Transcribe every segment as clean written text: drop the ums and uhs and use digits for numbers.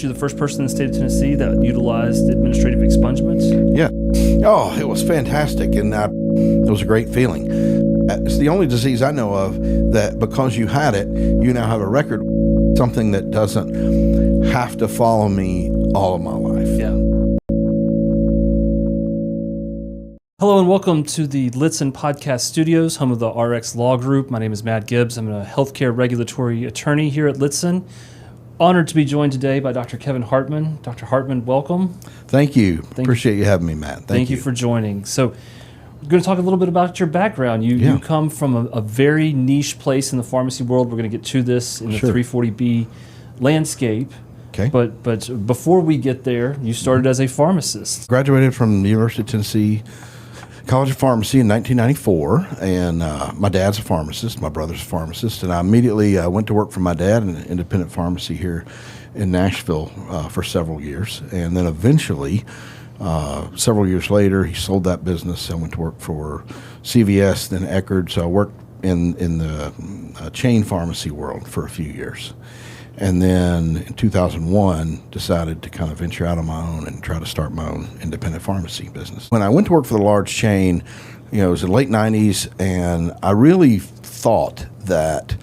that you're the first person in the state of Tennessee that utilized administrative expungements? Yeah. Oh, it was fantastic, and it was a great feeling. It's the only disease I know of that because you had it, you now have a record, something that doesn't have to follow me all of my life. Yeah. Hello and welcome to the Litson Podcast Studios, home of the RxLaw Group. My name is Matt Gibbs. I'm a healthcare regulatory attorney here at Litson. Honored to be joined today by Dr. Kevin Hartman. Dr. Hartman, welcome. Thank you. Appreciate you having me, Matt. Thank you for joining. So we're going to talk a little bit about your background. You come from a very niche place in the pharmacy world. We're going to get to this in the 340B landscape. Okay. But before we get there, you started as a pharmacist. Graduated from the University of Tennessee College of Pharmacy in 1994, and my dad's a pharmacist, my brother's a pharmacist, and I immediately went to work for my dad in an independent pharmacy here in Nashville for several years, and then eventually, several years later, he sold that business. I went to work for CVS, then Eckerd, so I worked in the chain pharmacy world for a few years. And then in 2001, decided to kind of venture out on my own and try to start my own independent pharmacy business. When I went to work for the large chain, it was in the late 90s, and I really thought that,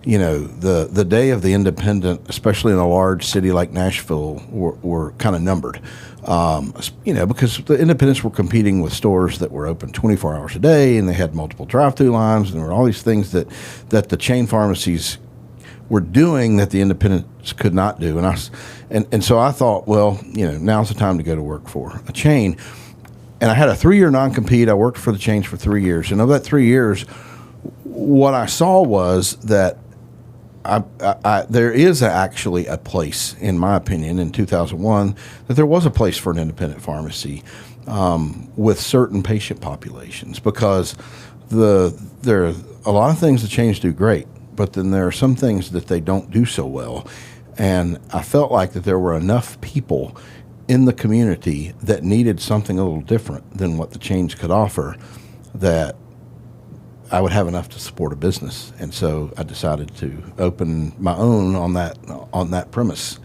the day of the independent, especially in a large city like Nashville, were kind of numbered. Because the independents were competing with stores that were open 24 hours a day, and they had multiple drive-through lines, and there were all these things that the chain pharmacies were doing that the independents could not do. And so I thought, well, now's the time to go to work for a chain. And I had a 3-year non-compete. I worked for the chains for 3 years. And over that 3 years, what I saw was that there is actually a place, in my opinion, in 2001, that there was a place for an independent pharmacy with certain patient populations, because there are a lot of things the chains do great, but then there are some things that they don't do so well. And I felt like that there were enough people in the community that needed something a little different than what the chains could offer, that I would have enough to support a business. And so I decided to open my own on that premise.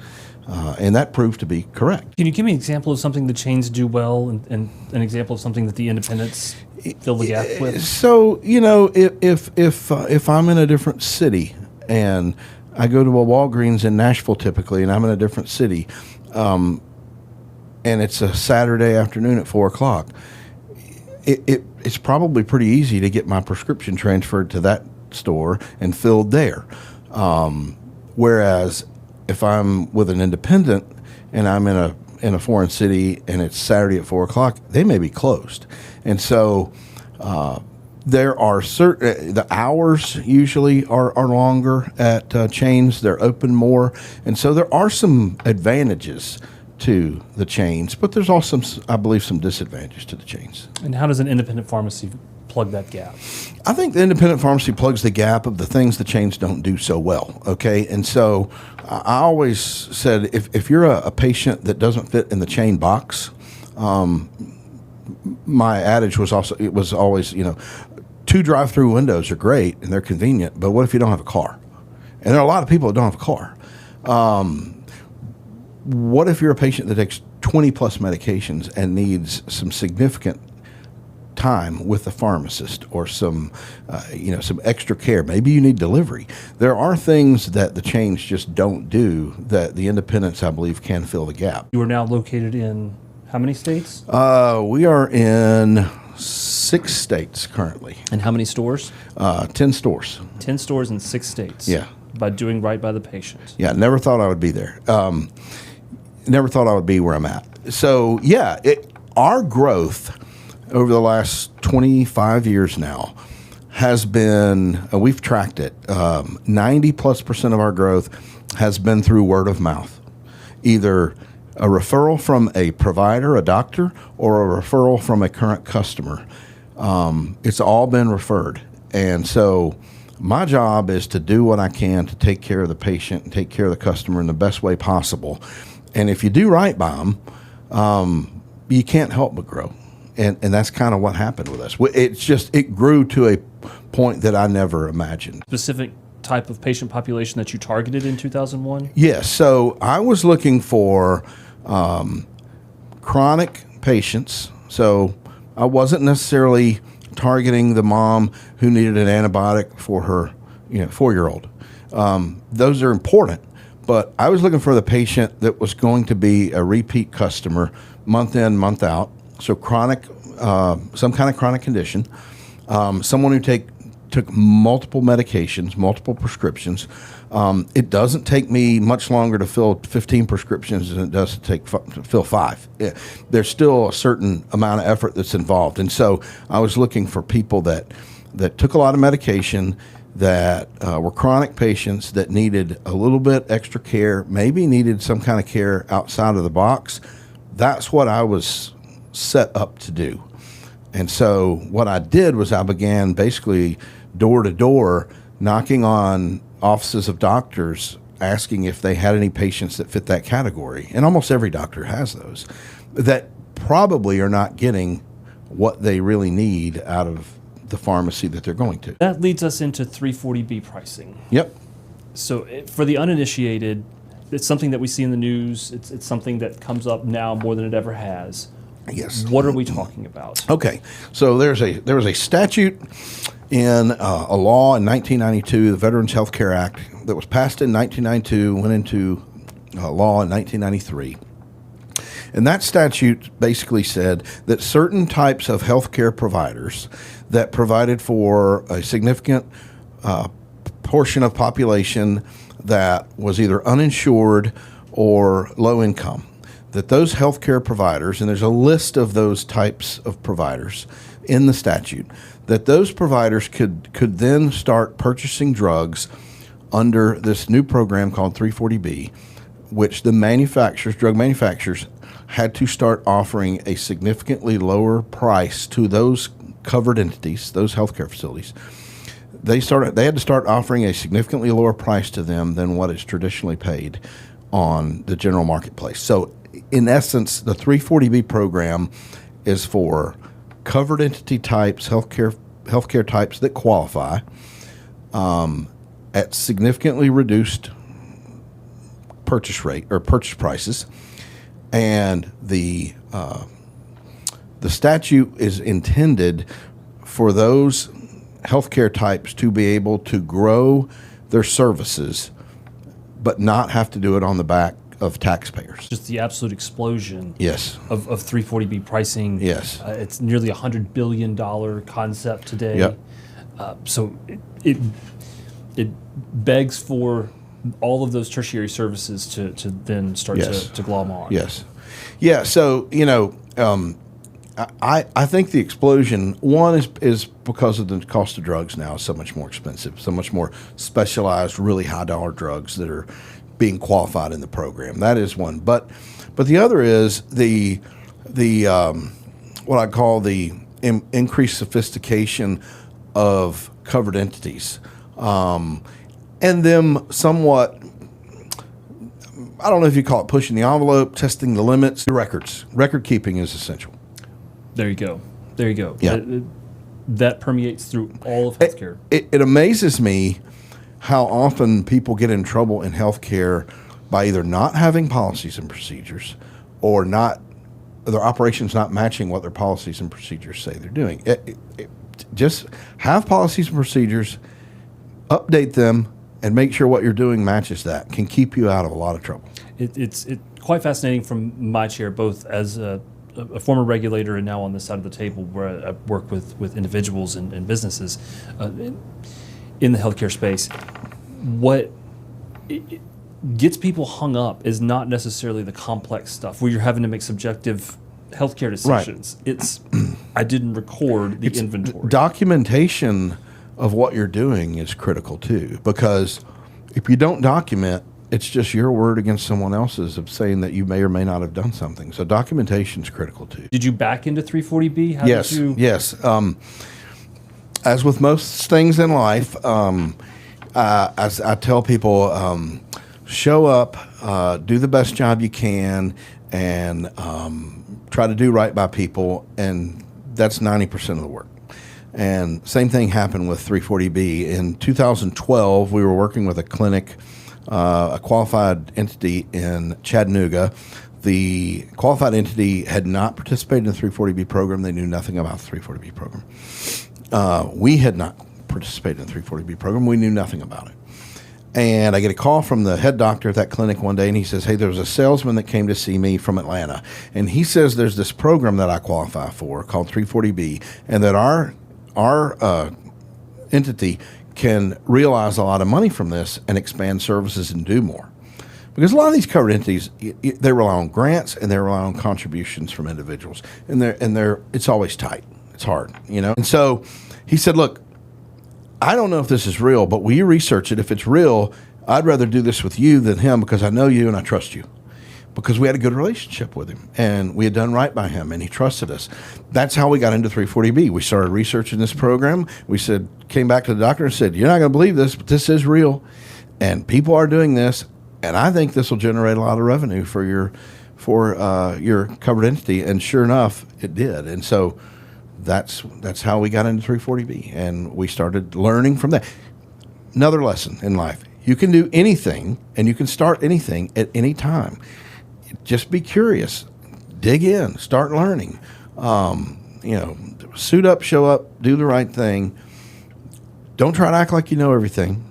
And that proved to be correct. Can you give me an example of something the chains do well and an example of something that the independents fill the gap with? So, if I'm in a different city and I go to a Walgreens in Nashville typically, and I'm in a different city, and it's a Saturday afternoon at 4 o'clock, it's probably pretty easy to get my prescription transferred to that store and filled there. Whereas if I'm with an independent and I'm in a foreign city and it's Saturday at 4 o'clock, they may be closed. And so there are the hours usually are longer at chains. They're open more. And so there are some advantages to the chains, but there's also, I believe, some disadvantages to the chains. And how does an independent pharmacy plug that gap? I think the independent pharmacy plugs the gap of the things the chains don't do so well, okay? And so I always said, if you're a patient that doesn't fit in the chain box, my adage was always, 2 drive-through windows are great and they're convenient, but what if you don't have a car? And there are a lot of people that don't have a car. What if you're a patient that takes 20-plus medications and needs some significant time with the pharmacist, or some extra care? Maybe you need delivery. There are things that the chains just don't do that the independents, I believe, can fill the gap. You are now located in how many states? We are in 6 states currently. And how many stores? 10 stores. 10 stores in 6 states. Yeah. By doing right by the patient. Yeah, never thought I would be there. Never thought I would be where I'm at. So, our growth over the last 25 years now has been, we've tracked it, 90+% of our growth has been through word of mouth. Either a referral from a provider, a doctor, or a referral from a current customer. It's all been referred. And so my job is to do what I can to take care of the patient and take care of the customer in the best way possible. And if you do right by them, you can't help but grow. And that's kind of what happened with us. It grew to a point that I never imagined. Specific type of patient population that you targeted in 2001? Yes. So I was looking for chronic patients. So I wasn't necessarily targeting the mom who needed an antibiotic for her 4-year-old. Those are important. But I was looking for the patient that was going to be a repeat customer month in, month out. So chronic, some kind of chronic condition. Someone who took multiple medications, multiple prescriptions. It doesn't take me much longer to fill 15 prescriptions than it does to fill 5. There's still a certain amount of effort that's involved. And so I was looking for people that took a lot of medication, that were chronic patients that needed a little bit extra care, maybe needed some kind of care outside of the box. That's what I was set up to do. And so what I did was I began basically door to door, knocking on offices of doctors, asking if they had any patients that fit that category. And almost every doctor has those that probably are not getting what they really need out of the pharmacy that they're going to. That leads us into 340B pricing. Yep. So for the uninitiated, it's something that we see in the news. It's something that comes up now more than it ever has. Yes. What are we talking about? Okay. So there was a statute in a law in 1992, the Veterans Health Care Act, that was passed in 1992, went into law in 1993. And that statute basically said that certain types of healthcare providers that provided for a significant portion of population that was either uninsured or low income, that those healthcare providers, and there's a list of those types of providers in the statute, that those providers could then start purchasing drugs under this new program called 340B, which the drug manufacturers, had to start offering a significantly lower price to those covered entities, those healthcare facilities. They had to start offering a significantly lower price to them than what is traditionally paid on the general marketplace. So in essence, the 340B program is for covered entity types, healthcare types that qualify at significantly reduced purchase rate or purchase prices. And the statute is intended for those healthcare types to be able to grow their services, but not have to do it on the back of taxpayers. Just the absolute explosion. Yes. Of 340B pricing. Yes. It's nearly $100 billion concept today. Yep. So it begs for all of those tertiary services to then start to glom on. Yes. Yeah. So, I think the explosion, one is because of the cost of drugs now is so much more expensive, so much more specialized, really high dollar drugs that are being qualified in the program. That is one. But the other is the what I call the increased sophistication of covered entities. And them somewhat, I don't know if you call it pushing the envelope, testing the limits. The record keeping is essential. There you go. Yeah. That permeates through all of healthcare. It amazes me how often people get in trouble in healthcare by either not having policies and procedures or their operations not matching what their policies and procedures say they're doing. Just have policies and procedures, update them, and make sure what you're doing matches that. Can keep you out of a lot of trouble. It's quite fascinating from my chair, both as a former regulator and now on this side of the table where I work with individuals and businesses in the healthcare space. What gets people hung up is not necessarily the complex stuff where you're having to make subjective healthcare decisions. Right. It's I didn't record the inventory. Documentation of what you're doing is critical too, because if you don't document, it's just your word against someone else's of saying that you may or may not have done something. So documentation is critical too. Did you back into 340B? Yes. As with most things in life, as I tell people, show up, do the best job you can, and try to do right by people, and that's 90% of the work. And same thing happened with 340B. In 2012, we were working with a clinic, a qualified entity in Chattanooga. The qualified entity had not participated in the 340B program. They knew nothing about the 340B program. We had not participated in the 340B program. We knew nothing about it. And I get a call from the head doctor at that clinic one day, and he says, hey, there was a salesman that came to see me from Atlanta. And he says there's this program that I qualify for called 340B, and that our entity can realize a lot of money from this and expand services and do more. Because a lot of these covered entities, they rely on grants and they rely on contributions from individuals. And it's always tight. It's hard, you know. And so he said, look, I don't know if this is real, but will you research it? If it's real, I'd rather do this with you than him because I know you and I trust you. Because we had a good relationship with him and we had done right by him and he trusted us. That's how we got into 340B. We started researching this program. We came back to the doctor and said, you're not going to believe this, but this is real. And people are doing this. And I think this will generate a lot of revenue for your covered entity. And sure enough, it did. And so that's how we got into 340B, and we started learning from that. Another lesson in life: you can do anything, and you can start anything at any time. Just be curious, dig in, start learning. Suit up, show up, do the right thing. Don't try to act like you know everything.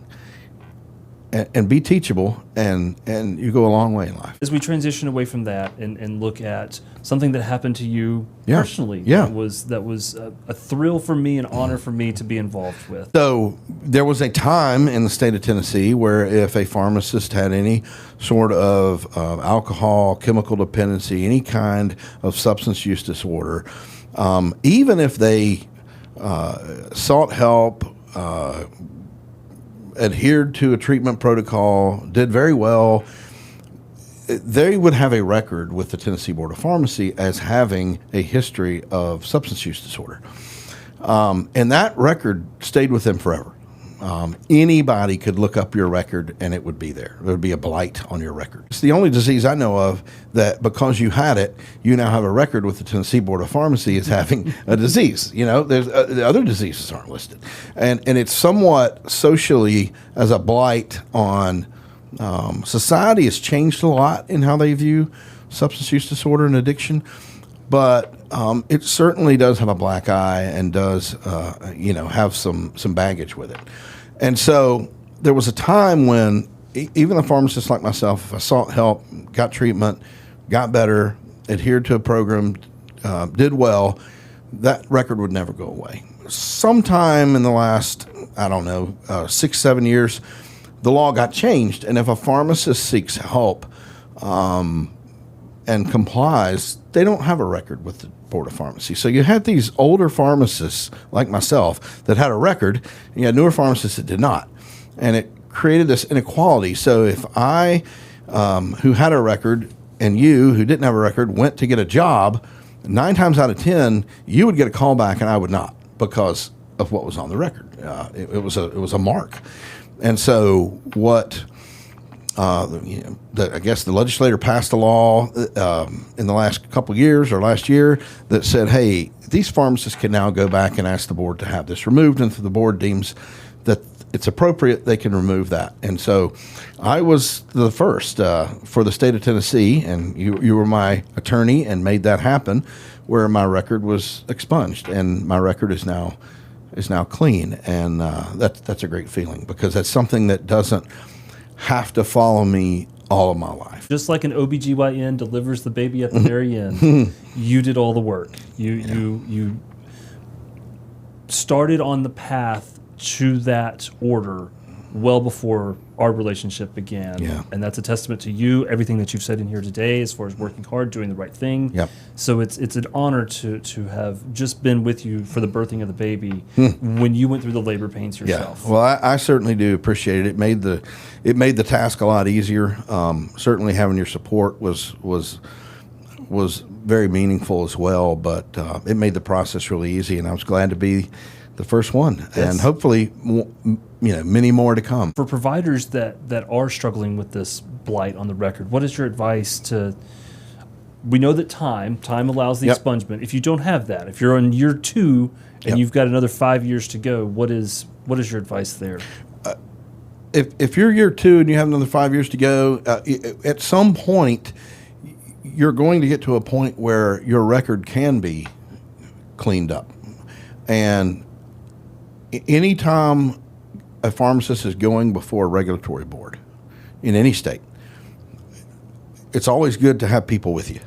And be teachable, and you go a long way in life. As we transition away from that and look at something that happened to you personally, that was a thrill for me, an honor for me to be involved with. So there was a time in the state of Tennessee where if a pharmacist had any sort of alcohol, chemical dependency, any kind of substance use disorder, even if they sought help, adhered to a treatment protocol, did very well, they would have a record with the Tennessee Board of Pharmacy as having a history of substance use disorder. And that record stayed with them forever. Anybody could look up your record and it would be there. There would be a blight on your record. It's the only disease I know of that because you had it, you now have a record with the Tennessee Board of Pharmacy as having a disease. You know, there's the other diseases aren't listed. And it's somewhat socially as a blight on society has changed a lot in how they view substance use disorder and addiction. But it certainly does have a black eye and does, have some baggage with it. And so there was a time when even a pharmacist like myself, if I sought help, got treatment, got better, adhered to a program, did well, that record would never go away. Sometime in the last, 6-7 years, the law got changed. And if a pharmacist seeks help and complies, they don't have a record with the Board of Pharmacy. So you had these older pharmacists like myself that had a record, and you had newer pharmacists that did not. And it created this inequality. So if I, who had a record, and you, who didn't have a record, went to get a job, 9 times out of 10, you would get a call back and I would not because of what was on the record. It was a mark. And so what... I guess the legislator passed a law in the last couple of years or last year that said, hey, these pharmacists can now go back and ask the board to have this removed. And if the board deems that it's appropriate, they can remove that. And so I was the first for the state of Tennessee, and you were my attorney and made that happen, where my record was expunged. And my record is now clean. And that's a great feeling because that's something that doesn't have to follow me all of my life. Just like an OBGYN delivers the baby at the very end, you did all the work. You started on the path to that order well before our relationship began. Yeah. And that's a testament to you, everything that you've said in here today as far as working hard, doing the right thing. Yep. So it's an honor to have just been with you for the birthing of the baby when you went through the labor pains yourself. Yeah. Well, I certainly do appreciate it. It made the task a lot easier. Certainly having your support was very meaningful as well, but it made the process really easy, and I was glad to be the first one, and hopefully, many more to come. For providers that are struggling with this blight on the record, what is your advice to we know that time allows the Yep. expungement. If you don't have that, if you're on year 2 and Yep. you've got another 5 years to go, what is your advice there? If you're year 2 and you have another 5 years to go, at some point, you're going to get to a point where your record can be cleaned up. And anytime a pharmacist is going before a regulatory board in any state, it's always good to have people with you.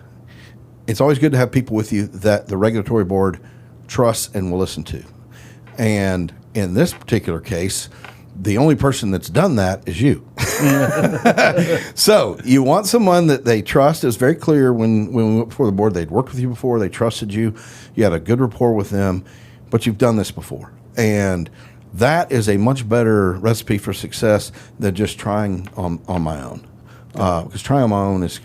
It's always good to have people with you that the regulatory board trusts and will listen to. And in this particular case, the only person that's done that is you. So you want someone that they trust. It was very clear when we went before the board, they'd worked with you before, they trusted you, you had a good rapport with them, but you've done this before. And that is a much better recipe for success than just trying on my own. Because trying on my own is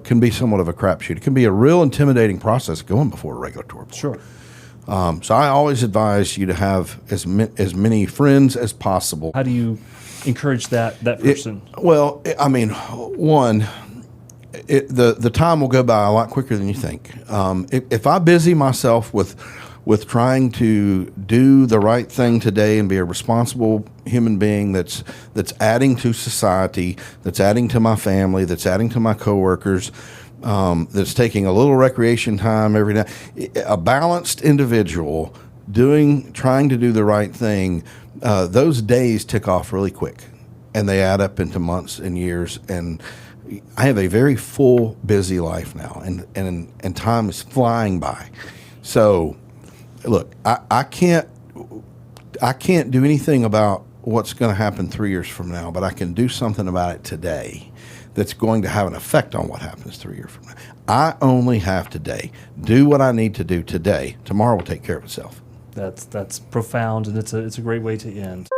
can be somewhat of a crapshoot. It can be a real intimidating process going before a regulatory board. Sure. So I always advise you to have as many friends as possible. How do you encourage that person? The time will go by a lot quicker than you think. If I busy myself with trying to do the right thing today and be a responsible human being that's adding to society, that's adding to my family, that's adding to my coworkers, that's taking a little recreation time every day, a balanced individual trying to do the right thing, those days tick off really quick, and they add up into months and years. And I have a very full, busy life now, and time is flying by. So, look, I can't do anything about what's going to happen 3 years from now, but I can do something about it today that's going to have an effect on what happens 3 years from now. I only have today. Do what I need to do today. Tomorrow will take care of itself. That's profound, and it's a great way to end.